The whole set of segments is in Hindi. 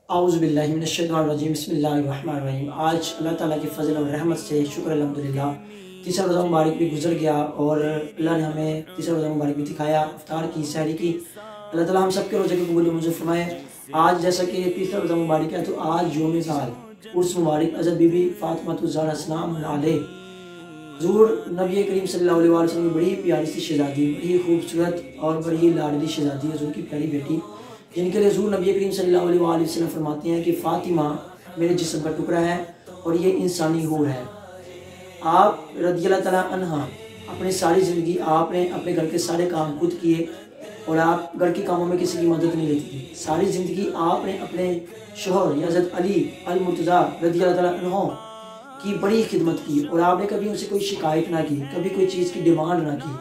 आऊज़ुबिल्लाहि मिनश्शैतानिर्रजीम बिस्मिल्लाहिर्रहमानिर्रहीम। आज अल्लाह ताला की फ़ज़ल और रहमत से शुक्र अल्हम्दुलिल्लाह तीसरा रोज़ा मुबारक भी गुजर गया और अल्लाह ने हमें तीसरा रोज़ा मुबारक भी दिखाया, इफ्तार की, सहरी की। अल्लाह ताला हम सब के रोज़े को कबूल मंजूर फरमाए। आज जैसा कि तीसरा रोज़ा मुबारक है तो आज यौम साल उर्स मुबारक हज़रत बीबी फ़ातिमा ज़हरा सलाम अलैहा हुज़ूर नबी करीम सल्लल्लाहु अलैहि वसल्लम की बड़ी प्यारी सी शहज़ादी, बड़ी खूबसूरत और बड़ी लाडली शहज़ादी, हुज़ूर की प्यारी बेटी, जिनके लिए हुज़ूर नबी करीम सल्लल्लाहु अलैहि वसल्लम फरमाते हैं कि फ़ातिमा मेरे जिस्म का टुकड़ा है और ये इंसानी हूर है। आप रज़ियल्लाहु तआला अन्हा अपनी सारी ज़िंदगी आपने अपने घर के सारे काम खुद किए और आप घर के कामों में किसी की मदद नहीं लेती थी। सारी ज़िंदगी आपने अपने शोहर हज़रत अली अल मुर्तज़ा रज़ियल्लाहु तआला अन्हु की बड़ी खिदमत की और आपने कभी उनसे कोई शिकायत ना की, कभी कोई चीज़ की डिमांड ना की।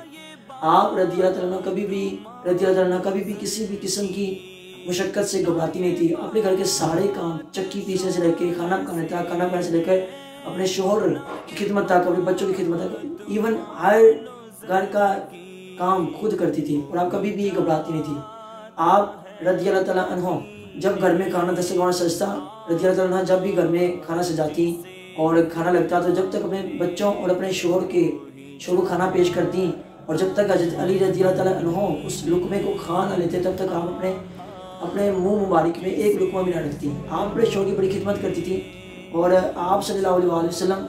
आप रज़ियल्लाहु तआला कभी भी किसी भी किस्म की मुशक्क़त से घबराती नहीं थी। अपने घर के सारे काम चक्की पीछे से लेकर खाना पकाने तक, खाना बनाने से लेकर अपने शोहर की खिदमत तक, अपने बच्चों की खिदमत तक, इवन हर घर का काम खुद करती थी और आप कभी भी घबराती नहीं थी। आप रज़ियल्लाहु तआला अन्हु जब घर में खाना दस्तरखान सजता, रज़ियल्लाहु तआला अन्हा जब भी घर में खाना सजाती और खाना लगता तो जब तक अपने बच्चों और अपने शोहर को खाना पेश करती और जब तक हज़रत अली रज़ियल्लाहु तआला अन्हु उस लुक़मे को खा ना लेते तब तक आप अपने मुंह मुबारक में एक लुक़मा भी ना रखती। आप अपने शोहर की बड़ी खिदमत करती थी और आप सल्लल्लाहु अलैहि वसल्लम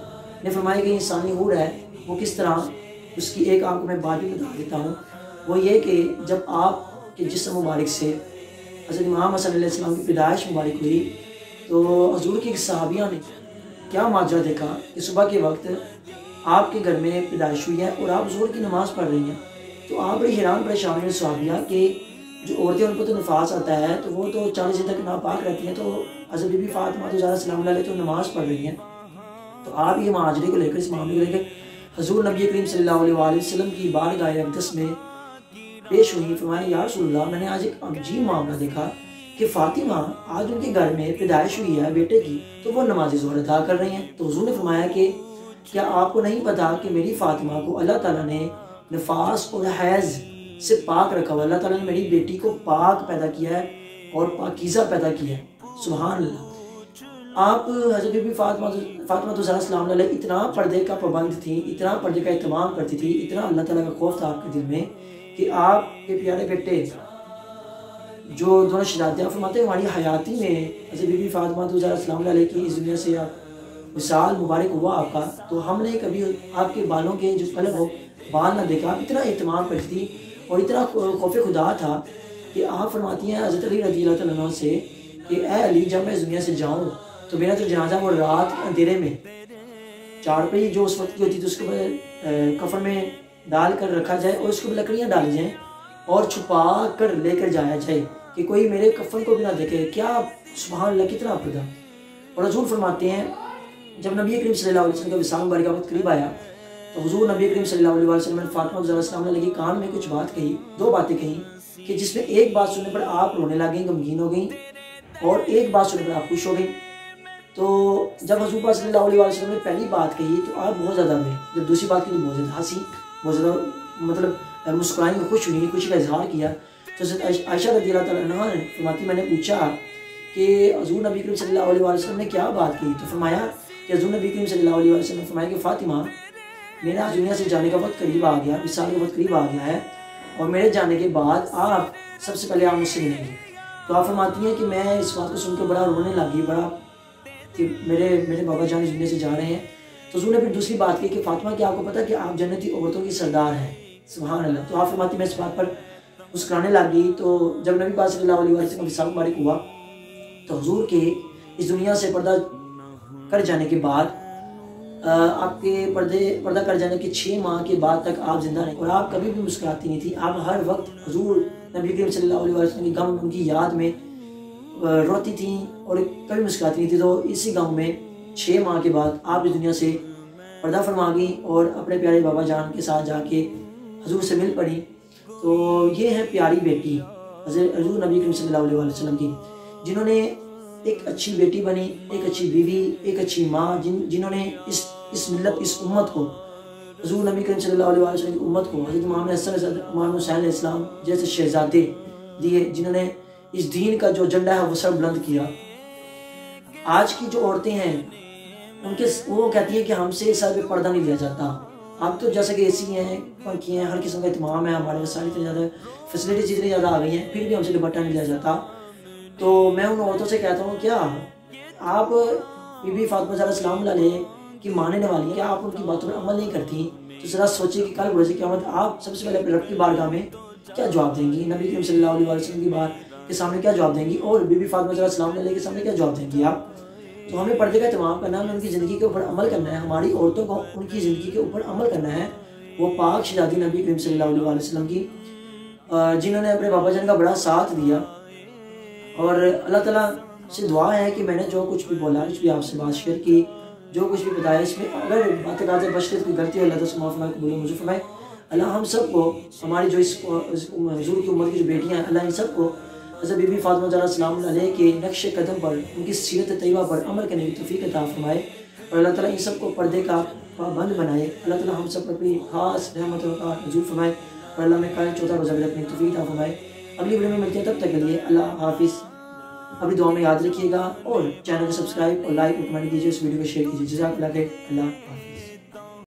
ने फरमाया कि इंसानी हूर है वो किस तरह, उसकी एक आपको मैं बात भी बता देता हूँ। वो ये कि जब आपके जिस्म मुबारक से हज़रत इमाम हसन अलैहिस्सलाम की पैदाइश मुबारक हुई तो हुज़ूर की सहाबिया ने क्या माजरा देखा कि सुबह के वक्त आपके घर में पैदाइश हुई है और आप ज़ोहर की नमाज़ पढ़ रही हैं। तो आप बड़ी हैरान परेशान हुई सहाबिया कि जो औरतें उनको तो नफास आता है तो वो तो 40 दिन तक नापाक रहती हैं, तो हज़रत बीबी फ़ातिमा ज़हरा सलाम अलैहा तो नमाज़ पढ़ रही हैं। तो आप ये माजरे को लेकर, इस मामले को लेकर हुज़ूर नबी करीम सल्लल्लाहु अलैहि वसल्लम की बारगाह अक़दस में पेश हुई। फरमाया या रसूलल्लाह, मैंने आज एक अजीब मामला देखा कि फ़ातिमा आज उनके घर में पैदाइश हुई है बेटे की तो वो नमाज ज़ोहर अदा कर रही हैं। तो हुज़ूर ने फरमाया कि क्या आपको नहीं पता कि मेरी फ़ातिमा को अल्लाह ताला ने नफास और हैज़ से पाक रखा हुआ, अल्लाह ताला ने मेरी बेटी को पाक पैदा किया है और पाकीज़ा पैदा किया है। सुभान अल्लाह। आप हज़रत बीबी फ़ातिमा ज़हरा सलाम अलैहा इतना पर्दे का पाबंद थी, इतना पर्दे का एहतमाम करती थी, इतना अल्लाह ताला का खौफ था आपके दिल में कि आपके प्यारे बेटे जो दोनों शहज़ादियाँ फरमाते हैं हमारी हयाती में हज़रत बीबी फ़ातिमा ज़हरा सलाम अलैहा की इस दुनिया से आप विसाल मुबारक हुआ आपका, तो हमने कभी आपके बालों के जो कलर हो बाल ना देखा। आप इतना एहतमाम करती थी और इतना खौफ खुदा था कि आप फरमाती हैं हज़रत अली रज़ियल्लाहु तआला अन्हु से कि ए अली, जब मैं इस दुनिया से जाऊँ तो मेरा जो जनाजा वो रात के अंधेरे में चारपाई जो उस वक्त की होती थी उसको कफन में डाल कर रखा जाए और उसको लकड़ियाँ डाली जाएँ और छुपा कर लेकर जाया जाए कि कोई मेरे कफन को भी ना देखे। क्या सुभान अल्लाह, कितना पर्दा। और हुज़ूर फरमाते हैं जब नबी करीम सल्लल्लाहु अलैहि वसल्लम का विसाल मुबारक वक्त करीब आया तो हुज़ूर नबी करीम सल्लल्लाहु अलैहि वसल्लम ने फ़ातिमा ज़हरा सलाम अलैहा के कान में कुछ बात कही, दो बातें कही कि जिसमें एक बात सुनने पर आप रोने लग गई, गमगीन हो गई, और एक बात सुनने पर आप खुश हो गई। तो जब हुज़ूर सल्लल्लाहु अलैहि वसल्लम ने पहली बात कही तो आप बहुत ज़्यादा रोए, जब दूसरी बात की तो बहुत ज़्यादा हंसी, बहुत ज़्यादा मतलब मुस्कुराई, खुश हुई, खुशी का इजहार किया। तो आयशा रज़ियल्लाहु तआला अन्हा फरमाती मैंने पूछा कि हुज़ूर नबी करीम सल्लल्लाहु अलैहि वसल्लम ने क्या बात की। तो फरमाया कि हुज़ूर नबी करीम सल्लल्लाहु अलैहि वसल्लम ने फरमाया कि फ़ातिमा, मेरा दुनिया से जाने का वक्त करीब आ गया, विसाल का वक्त करीब आ गया है और मेरे जाने के बाद आप सबसे पहले आप मुझसे मिलेंगे। तो आप फरमाती हैं कि मैं इस बात को सुनकर बड़ा रोने लगी, बड़ा कि मेरे बाबा जान इस दुनिया से जा रहे हैं। तो हुज़ूर ने फिर दूसरी बात की कि फ़ातिमा, क्या आपको पता है कि आप जन्नती औरतों की सरदार हैं। सुभान अल्लाह। तो आप फरमाती मैं इस बात पर मुस्कुराने लगी। तो जब नबी पाक सल्लल्लाहु अलैहि वसल्लम का विसाल मुबारक हुआ तो हुज़ूर के इस दुनिया से पर्दा कर जाने के बाद आपके पर्दा कर जाने के 6 माह के बाद तक आप जिंदा रहे और आप कभी भी मुस्कुराती नहीं थी। आप हर वक्त हुज़ूर नबी करीम सल्लल्लाहु अलैहि वसल्लम की गम, उनकी याद में रोती थी और कभी मुस्कुराती नहीं थी। तो इसी गम में 6 माह के बाद आप इस दुनिया से पर्दा फरमा गई और अपने प्यारे बाबा जान के साथ जाके हुज़ूर से मिल पड़ी। तो ये है प्यारी बेटी हुज़ूर नबी करीम सल्लल्लाहु अलैहि वसल्लम की, जिन्होंने एक अच्छी बेटी बनी, एक अच्छी बीवी, एक अच्छी माँ, जिन्होंने इस मिल्लत, इस उम्मत को, हुज़ूर नबी करीम सल्लल्लाहु अलैहि वसल्लम की उम्मत को हज़रत इमाम हसन, इमाम हुसैन अलैहिस्सलाम जैसे शहज़ादे दिए, जिन्होंने इस दीन का जो झंडा है वो सर बुलंद किया। आज की जो औरतें हैं उनके वो कहती हैं कि हमसे सर पे पर्दा नहीं लिया जाता। अब तो जैसे कि एसी हैं, पंखे हैं, हर किस्म का इत्माम है, हमारे वसाइल इतने ज़्यादा, फैसिलिटीज इतनी ज़्यादा आ गई हैं, फिर भी हमसे दुपट्टा नहीं लिया जाता। तो मैं उन औरतों से कहता हूँ, क्या आप बीबी फातिमा ज़हरा सलाम अलैहा की मानने वाली हैं, क्या आप उनकी बातों पर अमल नहीं करती? तो ज़रा सोचिए कि कल बरोज़ क़यामत आप सबसे पहले अपने रब की बारगाह में क्या जवाब देंगी, नबी करीम सल्लल्लाहु अलैहि वसल्लम की बात के सामने क्या जवाब देंगी, और बीबी फातिमा ज़हरा सलाम अलैहा के सामने क्या जवाब देंगी आप? तो हमें पर्दे का इत्माम करना है, हमें उनकी ज़िंदगी के ऊपर अमल करना है, हमारी औरतों को उनकी ज़िंदगी के ऊपर अमल करना है। वो पाक शहज़ादी नबी करीम सल्लल्लाहु अलैहि वसल्लम की, जिन्होंने अपने बाबा जान का बड़ा साथ दिया। और अल्लाह ताला से दुआ है कि मैंने जो कुछ भी बोला, कुछ भी आपसे बात शेयर की, जो कुछ भी बताया, इसमें अगर बातें काज़े बशरे कोई गलती हो, अल्लाह ताला से माफ़ फरमाए, कबूल मंजूर फरमाए। अल्लाह हम सबको, हमारी जो इस हुजूर की उम्मत की जो बेटियाँ हैं, अल्लाह इन सबको हज़रत बीबी फातिमा ज़हरा सलाम अलैहा के नक्श कदम पर, उनकी सीरत तैयबा पर अमल करने की तौफीक अता फरमाए, और अल्लाह ताला इन सबको पर्दे का पाबंद बनाए। अल्लाह ताला हम सब पर अपनी खास रहमत और मंजूर फरमाए, और अल्लाह में कल चौथा रोज़ा भी रखने की तौफीक अता फरमाए। अगली वीडियो में मिलते हैं, तब तक के लिए अल्लाह हाफिज़। अपनी दुआ में याद रखिएगा, और चैनल को सब्सक्राइब और लाइक और कमेंट कीजिए, इस वीडियो को शेयर कीजिए। जज़ाकल्लाह खैर। अल्लाह हाफिज़।